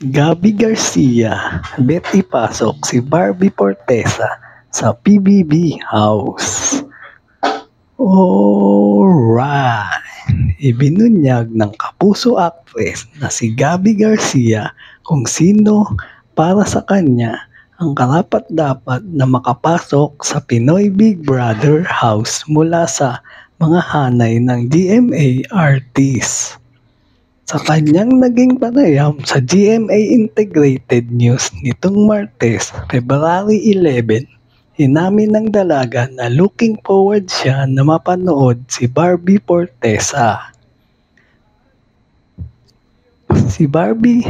Gabby Garcia, bet ipasok si Barbie Fortesa sa PBB House. Alright! Ibinunyag ng kapuso actress na si Gabby Garcia kung sino para sa kanya ang karapat-dapat na makapasok sa Pinoy Big Brother House mula sa mga hanay ng GMA artist. Sa kanyang naging panayam sa GMA Integrated News nitong Martes, February 11, inamin ng dalaga na looking forward siya na mapanood si Barbie Fortesa. Si Barbie,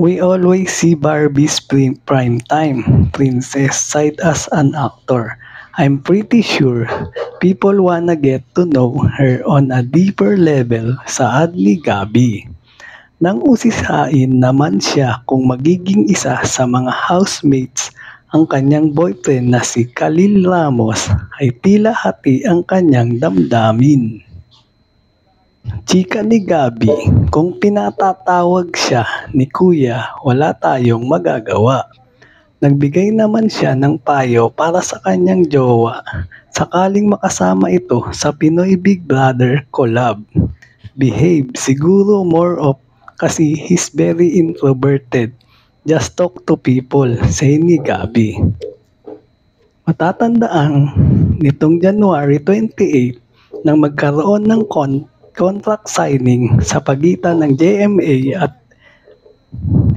we always see Barbie's primetime princess side as an actor. I'm pretty sure people wanna get to know her on a deeper level, saad ni Gabby. Nang usisain naman siya kung magiging isa sa mga housemates ang kanyang boyfriend na si Khalil Ramos, ay tila hati ang kanyang damdamin. Chika ni Gabby, kung pinatatawag siya ni Kuya, wala tayong magagawa. Nagbigay naman siya ng payo para sa kanyang jowa sakaling makasama ito sa Pinoy Big Brother collab. Behave, siguro more of kasi he's very introverted. Just talk to people, say ni Gabby. Matatandaan nitong January 28 nang magkaroon ng contract signing sa pagitan ng GMA at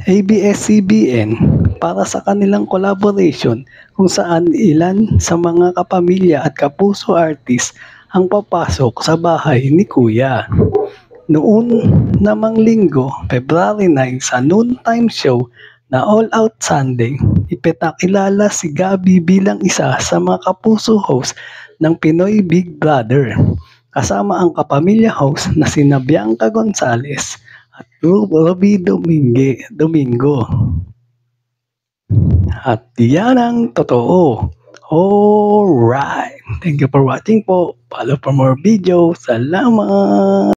ABS-CBN para sa kanilang collaboration kung saan ilan sa mga kapamilya at kapuso artist ang papasok sa bahay ni Kuya. Noon namang linggo, February 9 sa noontime show na All Out Sunday, ipitakilala si Gabby bilang isa sa mga kapuso host ng Pinoy Big Brother, kasama ang kapamilya host na sina Bianca Gonzalez at Ruby Domingo. At yan ang totoo. Alright. Thank you for watching po. Follow for more videos. Salamat.